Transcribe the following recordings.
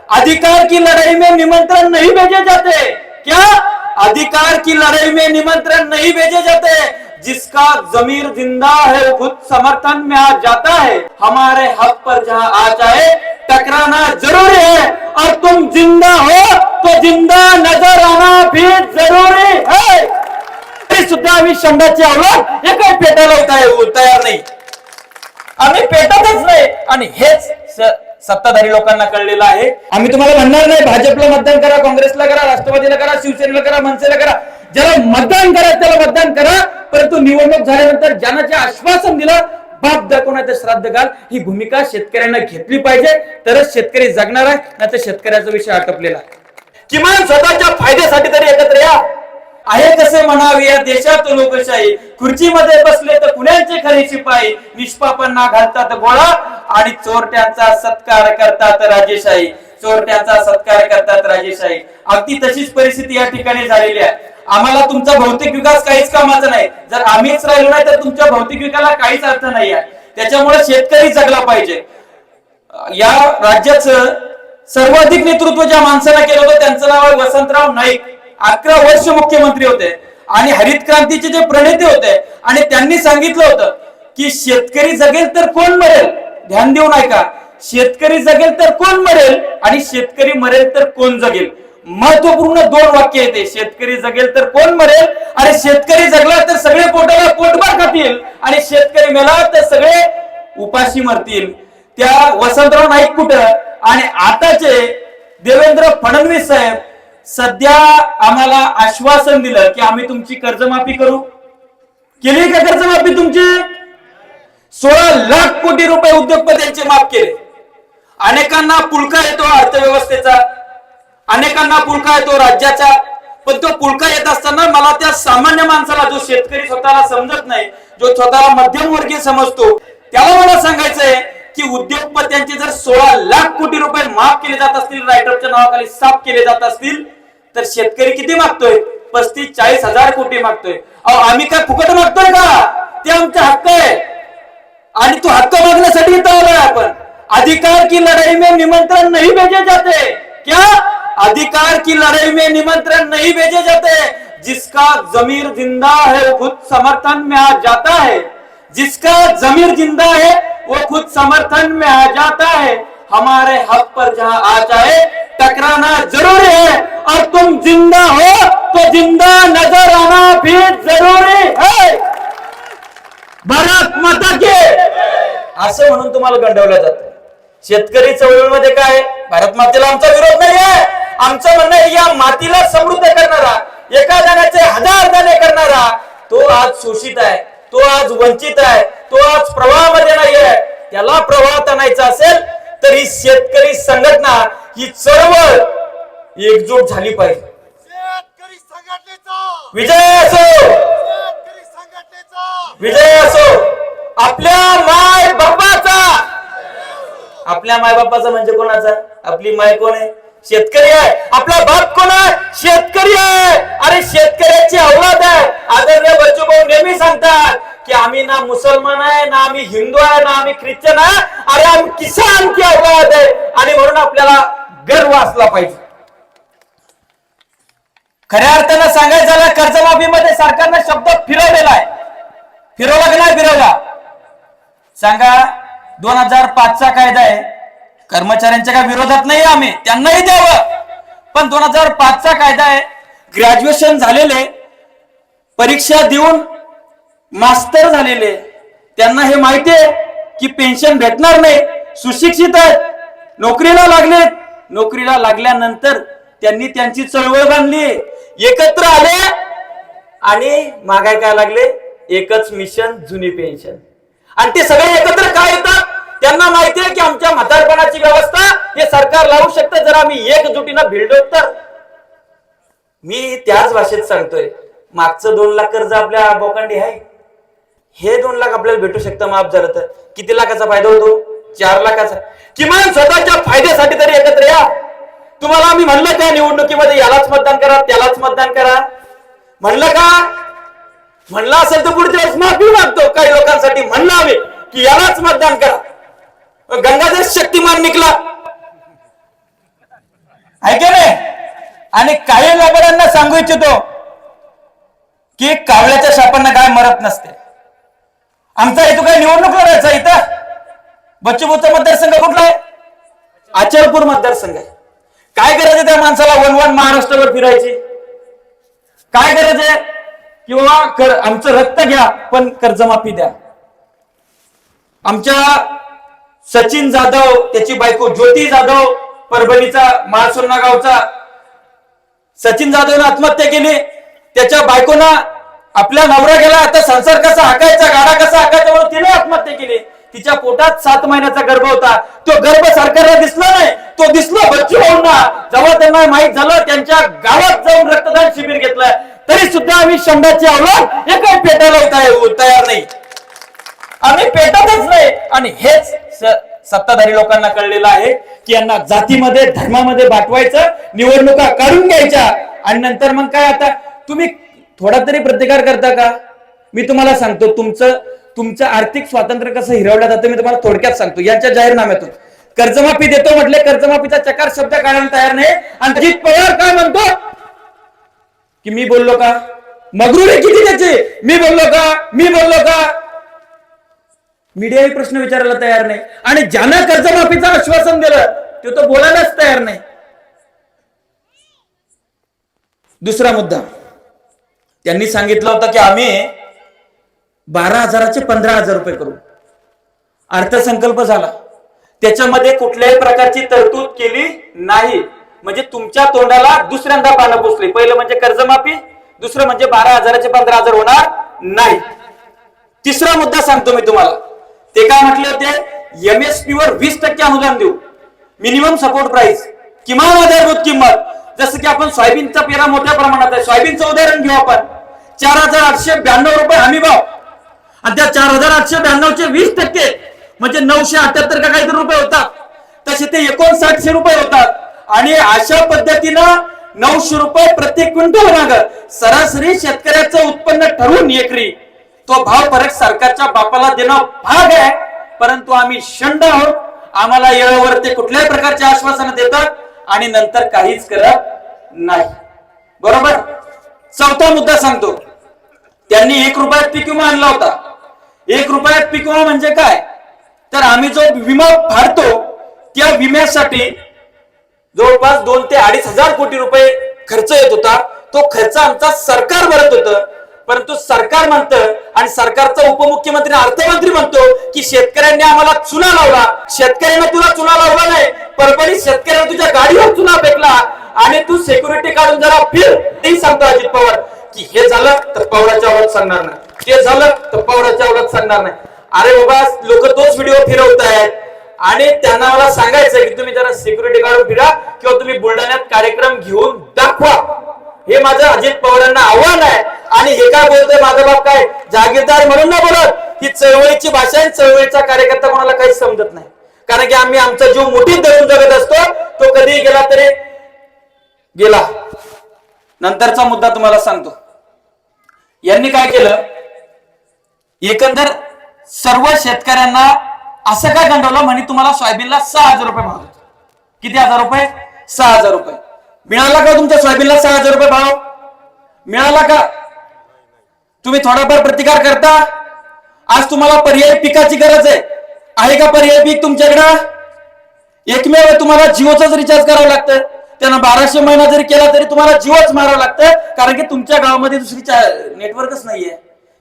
अधिकार की लड़ाई में निमंत्रण नहीं भेजे जाते। क्या अधिकार की लड़ाई में निमंत्रण नहीं भेजे जाते? जिसका जमीर जिंदा है वो खुद समर्थन में आ जाता है। हमारे हक पर जहां आ जाए टकराना जरूरी है, और तुम जिंदा हो तो जिंदा नजर आना भी जरूरी है। तरी सुद्धा आम्ही शंभरची आवड हे काही पेटायला तयार नाही, आम्ही पेटतच नाही। आणि हेच सत्ताधारी लोकांना कळलेलं आहे। आम्ही तुम्हाला म्हणणार नाही भाजपला मतदान करा, काँग्रेसला करा, राष्ट्रवादीला करा, शिवसेनेला करा, मनसेला करा, ज्याला मतदान करा त्याला मतदान करा, परंतु निवडणूक झाल्यानंतर ज्यांना जे आश्वासन दिलं बाप दाखवण्याचं श्राद्ध घाल, ही भूमिका शेतकऱ्यांना घेतली पाहिजे, तरच शेतकरी जगणार आहे, नाहीतर शेतकऱ्याचा विषय आटपलेला आहे। किमान स्वतःच्या फायद्यासाठी तरी एकत्र या। आहे कसे म्हणावे या देशात लोकशाही, खुर्चीमध्ये बसले तर कुणाचे खरे शिपाई, निष्पापांना घालतात गोळा आणि चोरट्यांचा सत्कार करतात राजेशाही, चोरट्यांचा सत्कार करतात राजेशाही। अगदी तशीच परिस्थिती या ठिकाणी झालेली आहे। आम्हाला तुमचा भौतिक विकास काहीच कामाचा नाही, जर आम्हीच राहिलो नाही तर तुमच्या भौतिक विकासाला काहीच अर्थ नाही आहे। त्याच्यामुळे शेतकरी जगला पाहिजे। या राज्याचं सर्वाधिक नेतृत्व ज्या माणसाला केलं होतं त्यांचं नाव आहे वसंतराव नाईक। 11 वर्ष मुख्यमंत्री होते आणि हरित क्रांतीचे जे प्रणेते होते, आणि त्यांनी सांगितलं होतं की शेतकरी जगेल तर कोण मरेल। ध्यान देऊन ऐका, शेतकरी जगेल तर कोण मरेल आणि शेतकरी मरेल तर कोण जगेल। महत्वपूर्ण 2 वाक्य येते, शेतकरी जगेल तर कोण मरेल, आणि शेतकरी जगला तर सगळे पोटाला पोटभर खातील, आणि शेतकरी मेला तर सगळे उपाशी मरतील। त्या वसंतराव नाईक कुठं आणि आताचे देवेंद्र फडणवीस साहेब सध्या आम्हाला आश्वासन दिलं की आम्ही तुमची कर्जमाफी करू। केली का कर्जमाफी तुमची? 16 लाख कोटी रुपये उद्योगपतींचे माफ केले। अनेकांना पुळका येतो अर्थव्यवस्थेचा, अनेकांना पुळका येतो राज्याचा, पण तो पुळका येत असताना मला त्या सामान्य माणसाला, जो शेतकरी स्वतःला समजत नाही, जो स्वतःला मध्यमवर्गीय समजतो, त्याला मला सांगायचंय की उद्योगपत्यांचे जर 16 लाख कोटी रुपये माफ केले जात असतील, रायटरच्या नावाखाली साफ केले जात असतील, तर शेतकरी किती मागतोय? 35-40 हजार कोटी मागतोय। अहो आम्ही काय फुकट मागतोय का? ते आमचा हक्क आहे, आणि तो हक्क मागण्यासाठी इथं आलोय आपण। अधिकार की लड़ाई में निमंत्रण नहीं भेजे जाते। क्या अधिकार की लड़ाई में निमंत्रण नहीं भेजे जाते? जिसका जमीर जिंदा है वो खुद समर्थन में आ जाता है, जिसका जमीर जिंदा है वो खुद समर्थन में आ जाता है। हमारे हक पर जहां आ जाए टकराना जरूरी है, और तुम जिंदा हो तो जिंदा नजर आना भी जरूरी है। भारत माता की असं म्हणून तुम्हाला गंडवलं जातं। शेतकरी चळवळीमध्ये काय, भारत मातेला आमचा विरोध नाही आहे, आमचं म्हणणं आहे या मातीला समृद्ध करणारा, एका दाण्याचे 1000 दाणे करणारा, तो आज शोषित आहे, तो आज वंचित आहे, तो आज प्रवाहामध्ये नाही आहे। त्याला प्रवाहात आणायचा असेल तर ही शेतकरी संघटना, ही चळवळ एकजूट झाली पाहिजे। शेतकरी संघटनेचा विजय असो, शेतकरी संघटनेचा विजय असो। आपल्या माय बापाचा, आपल्या माय बापाचा म्हणजे कोणाचा? आपली माय कोण आहे? शेतकरी आहे। आपला बाप कोण आहे? शेतकरी आहे। अरे शेतकऱ्याची औलाद आहे। आदरणीय बच्चूभाऊ नेहमी सांगतात की आम्ही ना मुसलमान आहे, ना आम्ही हिंदू आहे, ना आम्ही ख्रिश्चन आहे, अरे आम्ही किसान की औलाद आहे, आणि म्हणून आपल्याला गर्व असला पाहिजे। खऱ्या अर्थानं सांगायचं झालं, कर्जमाफीमध्ये सरकारने शब्द फिरवलेला आहे। फिरवला की नाही फिरवला? सांगा। 2005चा कायदा आहे, कर्मचाऱ्यांच्या काय विरोधात नाही आम्ही, त्यांनाही द्यावं, पण 2005चा कायदा आहे। ग्रॅज्युएशन झालेले, परीक्षा देऊन मास्टर झालेले, त्यांना हे माहिती आहे की पेन्शन भेटणार नाही, सुशिक्षित आहेत, नोकरीला लागले, नोकरीला लागल्यानंतर त्यांनी त्यांची चळवळ बांधली, एकत्र आले आणि मागाय काय लागले? एकच मिशन, जुनी पेन्शन। आणि ते सगळे एकत्र काय येतात? त्यांना माहिती आहे की आमच्या म्हातारपणाची व्यवस्था हे सरकार लावू शकतं जर आम्ही एकजुटीनं भिडलो तर। मी त्याच भाषेत सांगतोय, मागचं 2 लाख कर्ज आपल्या बोकांडी आहे, हे 2 लाख आपल्याला भेटू शकतं माफ झालं तर। किती लाखाचा फायदा होतो? 4 लाखाचा। किमान स्वतःच्या फायद्यासाठी तरी एकत्र या। तुम्हाला आम्ही म्हणलं का निवडणुकीमध्ये यालाच मतदान करा, त्यालाच मतदान करा? म्हणलं का? म्हणलं असेल तर पुढच्या वेळेस माफी मागतो। काही लोकांसाठी म्हणलं आम्ही की यालाच मतदान करा। गंगाधर शक्तिमान निकला, आहे का नाही? आणि काही लबाडांना सांगू इच्छितो की कावळ्याच्या शापांना काय मरत नसते. आमचा हेतू काय निवडणूक लढायचा इथं? बच्चूभाऊचा मतदारसंघ कुठला आहे? अचलपूर मतदारसंघ आहे. काय गरज आहे त्या माणसाला वन महाराष्ट्रभर फिरायची? काय गरज आहे? किंवा आमचं रक्त घ्या पण कर्जमाफी द्या. आमच्या सचिन जाधव, त्याची बायको ज्योती जाधव, परभणीचा माळसुर्णा गावचा सचिन जाधवने आत्महत्या केली. त्याच्या बायकोनं आपला नवरा गेला, आता संसार कसा हाकायचा, गाडा कसा हाकायचा म्हणून तिने आत्महत्या केली. तिच्या पोटात 7 महिन्याचा गर्भ होता. तो गर्भ सरकारला दिसला नाही, तो दिसला बच्चूभाऊंना. जेव्हा त्यांना माहित झालं, त्यांच्या गावात जाऊन रक्तदान शिबिर घेतलं. तरी सुद्धा आम्ही शंभराची अवलाद हे काही पेटायला तयार नाही. आम्ही पेटतच नाही. आणि हेच सत्ताधारी लोकांना कळलेलं आहे की यांना जातीमध्ये धर्मामध्ये बाटवायचं, निवडणुका काढून घ्यायच्या आणि नंतर मग काय. आता तुम्ही थोडा तरी प्रतिकार करता का? मी तुम्हाला सांगतो तुमचं आर्थिक स्वातंत्र्य कसं हिरवलं जातं मी तुम्हाला थोडक्यात सांगतो. यांच्या जाहीरनाम्यातून कर्जमाफी देतो म्हटले, कर्जमाफीचा चकार शब्द काढायला तयार नाही. आणि अजित पवार काय म्हणतो की मी बोललो का? मगरुरी किती त्याची? मी बोललो का? मीडियाही प्रश्न विचारायला तयार नाही. आणि ज्यानं कर्जमाफीचं आश्वासन दिलं ते तो बोलायलाच तयार नाही. दुसरा मुद्दा, त्यांनी सांगितलं होतं की आम्ही 12,000चे 15,000 रुपये करू. अर्थसंकल्प झाला, त्याच्यामध्ये कुठल्याही प्रकारची तरतूद केली नाही. म्हणजे तुमच्या तोंडाला दुसऱ्यांदा पानं पुसली. पहिलं म्हणजे कर्जमाफी, दुसरं म्हणजे 12,000चे 15,000 होणार नाही. तिसरा मुद्दा सांगतो मी तुम्हाला. ते काय म्हटले होते? MSP वर 20% अनुदान देऊ, मिनिमम सपोर्ट प्राइस, किमान आधारभूत किंमत. जसं की आपण सोयाबीनचा पेरा मोठ्या प्रमाणात आहे, सोयाबीनचं उदाहरण घेऊ आपण. 4,892 रुपये हमी भाव. आणि त्या 4,892चे 20% म्हणजे 978 का काहीतरी रुपये होतात. तसे ते 5900 रुपये होतात. आणि अशा पद्धतीनं 900 रुपये प्रति क्विंटल माग सरासरी शेतकऱ्याचं उत्पन्न ठरवून एकरी तो भाव फरक सरकारच्या बापाला देणं भाग आहे. परंतु आम्ही शंड आहोत. आम्हाला वेळेवर ते कुठल्याही प्रकारचे आश्वासन देतात आणि नंतर काहीच करत नाही. बरोबर. चौथा मुद्दा सांगतो. त्यांनी 1 रुपयात पीक विमा आणला होता. 1 रुपयात पीक विमा म्हणजे काय? तर आम्ही जो विमा फाडतो त्या विम्यासाठी जवळपास 2 ते 2.5 हजार कोटी रुपये खर्च येत होता. तो खर्च आमचा सरकार भरत होतं. परंतु सरकार म्हणतं आणि सरकारचा उपमुख्यमंत्री अर्थमंत्री म्हणतो की शेतकऱ्यांनी आम्हाला चुना लावला. शेतकऱ्यांना तुला चुना लावला नाही, परभणी शेतकऱ्यांना तुझ्या गाडीवर चुना फेकला आणि तू सिक्युरिटी काढून जरा फिर. तेही सांगतो अजित पवार की हे झालं तर पवाराच्या आवडत सांगणार नाही, ते झालं तर पवाराच्या आवडत सांगणार नाही. अरे बाबा, लोक तोच व्हिडिओ फिरवत आहेत आणि त्यांना मला सांगायचं की तुम्ही जरा सिक्युरिटी काढून फिरा किंवा तुम्ही बुलढाण्यात कार्यक्रम घेऊन दाखवा. हे माझं अजित पवारांना आव्हान आहे. आणि हे काय बोलतोय माझा बाप काय जागीरदार म्हणून ना बोलत. ही चळवळीची भाषा आहे. चळवळीचा कार्यकर्ता कोणाला काहीच समजत नाही. कारण की आम्ही आमचा जीव मुठीत धरून जगत असतो. तो कधी गेला तरी गेला. नंतरचा मुद्दा तुम्हाला सांगतो. यांनी काय केलं? एकंदर सर्व शेतकऱ्यांना असं काय गंडवलं म्हणे तुम्हाला सोयाबीनला 6,000 रुपये भाव. किती हजार रुपये? 6,000 रुपये. मिळाला का तुमच्या सोयाबीनला 6,000 रुपये भाव? मिळाला का? तुम्ही थोडाफार प्रतिकार करता? आज तुम्हाला पर्यायी पिकाची गरज आहे का? पर्यायी पीक तुमच्याकडे एकमेव तुम्हाला जिओचाच रिचार्ज करावं लागतं. त्यांना 1200 महिना जरी केला तरी तुम्हाला जिओच मारावं लागतं. कारण की तुमच्या गावामध्ये दुसरी नेटवर्कच नाहीये.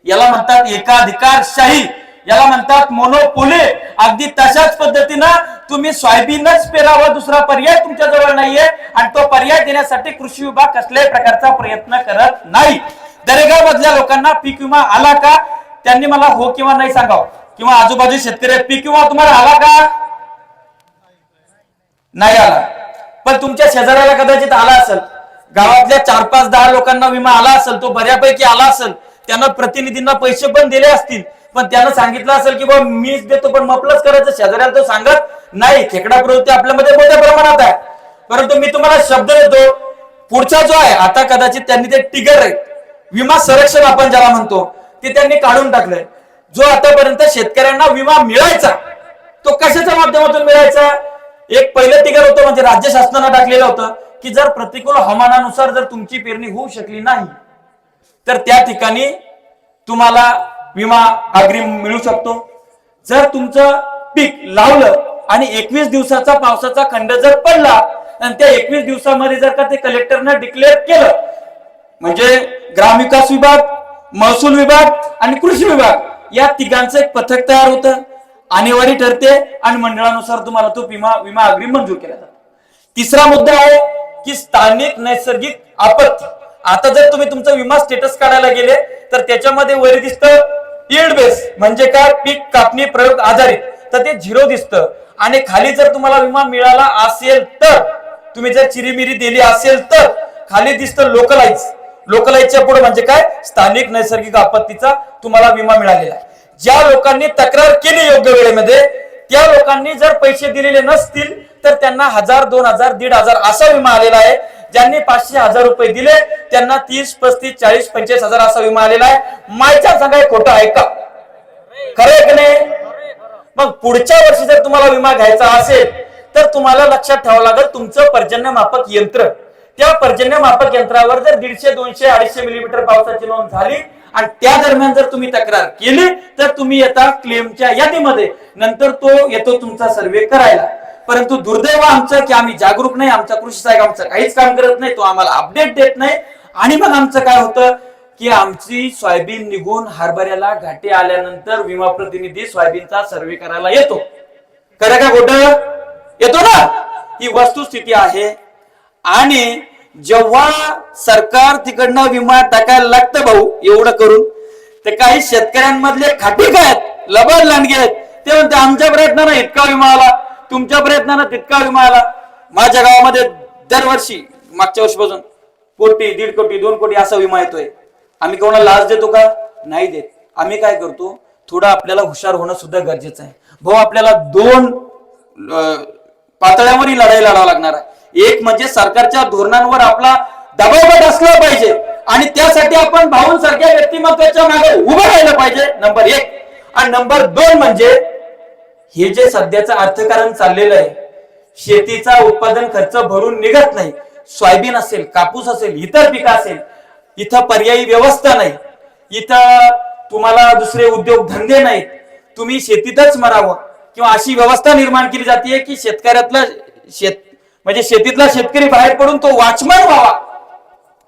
याला म्हणतात एकाधिकारशाही, याला म्हणतात मोनोपोली. अगदी तशाच पद्धतीनं तुम्ही सोयाबीनच पेरावं, दुसरा पर्याय तुमच्या जवळ नाहीये. आणि तो पर्याय देण्यासाठी कृषी विभाग कसल्याही प्रकारचा प्रयत्न करत नाही. दरेगाव मधल्या लोकांना पीक विमा आला का? त्यांनी मला हो किंवा नाही सांगावं. किंवा आजूबाजू शेतकरी पीक विमा तुम्हाला आला का? नाही आला. पण तुमच्या शेजाऱ्याला कदाचित आला असेल. गावातल्या 4-5-10 लोकांना विमा आला असेल, तो बऱ्यापैकी आला असेल. त्यांना प्रतिनिधींना पैसे पण दिले असतील. पण त्यानं सांगितलं असेल की बाबा मीच देतो पण मपलच करायचं. शेजाऱ्याला तो सांगत नाही. खेकडा प्रवृत्ती आपल्यामध्ये मोठ्या प्रमाणात आहे. परंतु मी तुम्हाला शब्द देतो, पुढचा जो आहे आता कदाचित त्यांनी ते टिगर आहे विमा संरक्षण आपण ज्याला म्हणतो ते त्यांनी काढून टाकलंय. जो आतापर्यंत शेतकऱ्यांना विमा मिळायचा तो कशाच्या माध्यमातून मिळायचा? एक पहिलं टिगर होतं म्हणजे राज्य शासनानं टाकलेलं होतं की जर प्रतिकूल हवामानानुसार जर तुमची पेरणी होऊ शकली नाही तर त्या ठिकाणी तुम्हाला विमा अग्रिम मिळू शकतो. जर तुमचं पीक लावलं आणि 21 दिवसाचा पावसाचा खंड जर पडला आणि त्या 21 दिवसामध्ये जर का ते कलेक्टरनं डिक्लेअर केलं, म्हणजे ग्रामविकास विभाग, महसूल विभाग आणि कृषी विभाग या तिघांचं एक पथक तयार होतं, आणेवारी ठरते आणि मंडळानुसार तुम्हाला तो विमा अग्रिम मंजूर केला जातो. तिसरा मुद्दा आहे की स्थानिक नैसर्गिक आपत्ती. आता जर तुम्ही तुमचा विमा स्टेटस काढायला गेले तर त्याच्यामध्ये वर दिसतं यील्ड बेस, म्हणजे काय, पीक कापणी प्रयोग आधारित, तर ते 0 दिसतं. आणि खाली जर तुम्हाला विमा मिळाला असेल तर, तुम्ही जर चिरीमिरी दिली असेल तर खाली दिसतं लोकलाईजच्या पुढे म्हणजे काय, स्थानिक नैसर्गिक आपत्तीचा तुम्हाला विमा मिळालेला आहे. ज्या लोकांनी तक्रार केली योग्य वेळेमध्ये त्या लोकांनी जर पैसे दिलेले नसतील तर त्यांना 1000, 2000, 1500 असा विमा आलेला आहे. ज्यांनी 500-1000 रुपये दिले त्यांना 30, 35, 40, 25,000 असा विमा आलेला आहे. मायच्या सांगा खोटं आहे का? खरं आहे की नाही? मग पुढच्या वर्षी जर तुम्हाला विमा घ्यायचा असेल तर तुम्हाला लक्षात ठेवावं लागेल तुमचं पर्जन्यमापक यंत्र, त्या पर्जन्यमापक यंत्रावर जर 150, 200, 250 मिलीमीटर पावसाची नोंद झाली आणि त्या दरम्यान जर तुम्ही तक्रार केली तर तुम्ही येता क्लेमच्या यादीमध्ये, नंतर तो येतो तुमचा सर्वे करायला. परंतु दुर्दैव आमचं की आम्ही जागरूक नाही, आमचा कृषी सहाय्यक आमचं काहीच काम करत नाही, तो आम्हाला अपडेट देत नाही. आणि मग आमचं काय होतं की आमची सोयाबीन निघून हरभऱ्याला घाटे आल्यानंतर विमा प्रतिनिधी सोयाबीनचा सर्वे करायला येतो. खरं का खोटं? येतो ना? ही वस्तुस्थिती आहे. आणि जेव्हा सरकार तिकडनं विमा टाकायला लागतं भाऊ एवढं करून, तर काही शेतकऱ्यांमधले खाटी काय लबाड लांडगे आहेत, ते म्हणते आमच्या प्रयत्नानं इतका विमा आला, तुमच्या प्रयत्नानं तितका विमा आला. माझ्या गावामध्ये दरवर्षी मागच्या वर्षीपासून 1 कोटी, 1.5 कोटी, 2 कोटी असा विमा येतोय. आम्ही कोणाला लाच देतो का? नाही देत. आम्ही काय करतो, थोडं आपल्याला हुशार होणं सुद्धा गरजेचं आहे भाऊ. आपल्याला 2 पातळ्यावर ही लढाई लढावं लागणार आहे. एक म्हणजे सरकारच्या धोरणांवर आपला दबाव असला पाहिजे आणि त्यासाठी आपण भाऊंसारख्या व्यक्तिमत्वाच्या मागे उभं राहिलं पाहिजे, नंबर 1. आणि नंबर 2 म्हणजे हे जे सध्याचं अर्थकारण चाललेलं आहे, शेतीचा उत्पादन खर्च भरून निघत नाही. सोयाबीन असेल, कापूस असेल, इतर पिकं असेल, इथं पर्यायी व्यवस्था नाही, इथं तुम्हाला दुसरे उद्योग धंदे नाहीत, तुम्ही शेतीतच मरावं किंवा अशी व्यवस्था निर्माण केली जाते की म्हणजे शेतीतला शेतकरी बाहेर पडून तो वॉचमन व्हावा.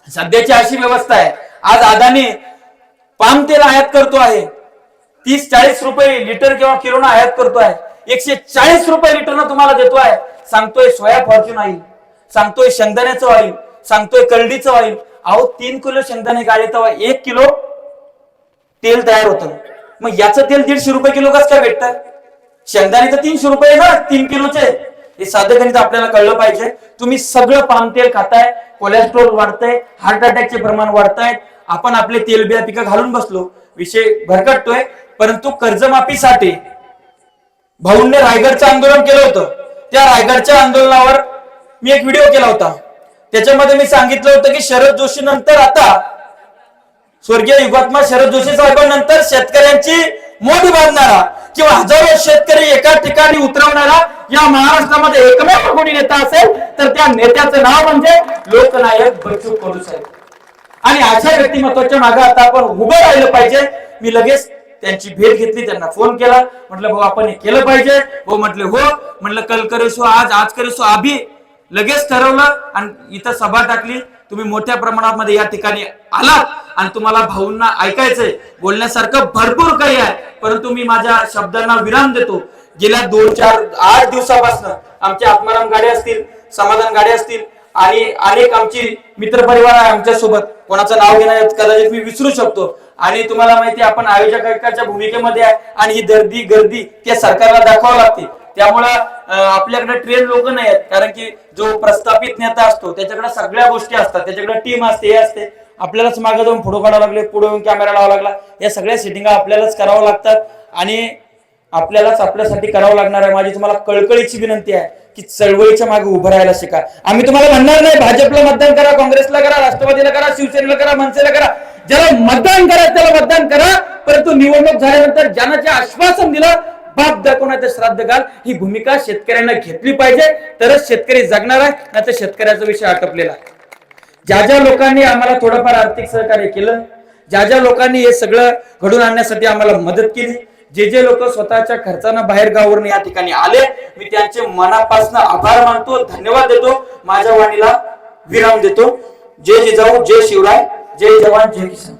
सध्याची अशी व्यवस्था आहे. आज अदानी पाम तेल आयात करतो आहे, 30-40 रुपये लिटर किंवा किलोनं आयात करतो आहे, 140 रुपये लिटरनं तुम्हाला देतो आहे. सांगतोय सोया फॉर्च्यून ऑइल, सांगतोय शेंगदाण्याचं ऑइल, सांगतोय करडीचं ऑइल. अहो 3 किलो शेंगदाणे गाळे तेव्हा 1 किलो तेल तयार होतं. मग याचं तेल 150 रुपये किलो कसं काय भेटतं? शेंगदाणे तर 300 रुपये ना 3 किलोचे. हे साधं गणित आपल्याला कळलं पाहिजे. तुम्ही सगळं पाम तेल खाताय, कोलेस्ट्रॉल वाढतंय, हार्ट अटॅकचे प्रमाण वाढतायत, आपण आपले तेलबिया पिकं घालून बसलो, विषय भरकटतोय. परंतु कर्जमाफीसाठी भाऊंनी रायगडचं आंदोलन केलं होतं. त्या रायगडच्या आंदोलनावर मी एक व्हिडिओ केला होता. त्याच्यामध्ये मी सांगितलं होतं की शरद जोशी नंतर आता स्वर्गीय युगात्मा शरद जोशी साहेबांनंतर शेतकऱ्यांची मोठी बांधणारा किंवा हजारो शेतकरी एका ठिकाणी उतरवणारा या महाराष्ट्रामध्ये एकमेव कोणी नेता असेल तर त्या नेत्याचं नाव म्हणजे लोकनायक बच्चू कडू साहेब. आणि अशा व्यक्तिमत्वाच्या मागे आता आपण उभं राहिलं पाहिजे. मी लगेच त्यांची भेट घेतली, त्यांना फोन केला, म्हटलं भाऊ आपण हे केलं पाहिजे. हो म्हटले हो. म्हटलं कल करेसो आज करेसो अभि. लगेच ठरवलं आणि इथं सभा टाकली. तुम्ही मोठ्या प्रमाणामध्ये या ठिकाणी आलात आणि तुम्हाला भाऊंना ऐकायचंय, बोलण्यासारखं भरपूर काही आहे. परंतु मी माझ्या शब्दांना विराम देतो. गेल्या 2-4-8 दिवसापासून आमच्या आत्माराम गाड्या असतील, समाधान गाड्या असतील आणि अनेक आमची मित्रपरिवार आहे आमच्या सोबत, कोणाचं नाव घेण्यात कदाचित मी विसरू शकतो. आणि तुम्हाला माहिती आपण आयोजकाच्या भूमिकेमध्ये आहे आणि ही गर्दी त्या सरकारला दाखवावं लागते. त्यामुळं आपल्याकडे ट्रेन लोक नाही आहेत, कारण की जो प्रस्थापित नेता असतो त्याच्याकडे सगळ्या गोष्टी असतात, त्याच्याकडे टीम असते, हे असते. आपल्यालाच मागे जाऊन फोटो काढावा लागले, पुढे येऊन कॅमेरा लावावा लागला, या सगळ्या सेटिंगा आपल्यालाच करावं लागतात आणि आपल्यालाच आपल्यासाठी करावं लागणार आहे. माझी तुम्हाला कळकळीची विनंती आहे की चळवळीच्या मागे उभं राहायला शिका. आम्ही तुम्हाला म्हणणार नाही भाजपला मतदान करा, काँग्रेसला करा, राष्ट्रवादीला करा, शिवसेनेला करा, मनसेला करा. ज्याला मतदान करा त्याला मतदान करा. परंतु निवडणूक झाल्यानंतर ज्यानं जे आश्वासन दिलं बाप दाखवण्याचं श्राद्ध घाल ही भूमिका शेतकऱ्यांना घेतली पाहिजे, तरच शेतकरी जगणार आहे, नाही तर शेतकऱ्याचा विषय आटपलेला आहे. ज्या ज्या लोकांनी आम्हाला थोडंफार आर्थिक सहकार्य केलं, ज्या ज्या लोकांनी हे सगळं घडून आणण्यासाठी आम्हाला मदत केली, जे जे लोक स्वतःच्या खर्चानं बाहेर गावावरून या ठिकाणी आले, मी त्यांचे मनापासून आभार मानतो, धन्यवाद देतो. माझ्या वाणीला विराम देतो. जय जिजाऊ, जय शिवराय, जय जवान, जय किसान.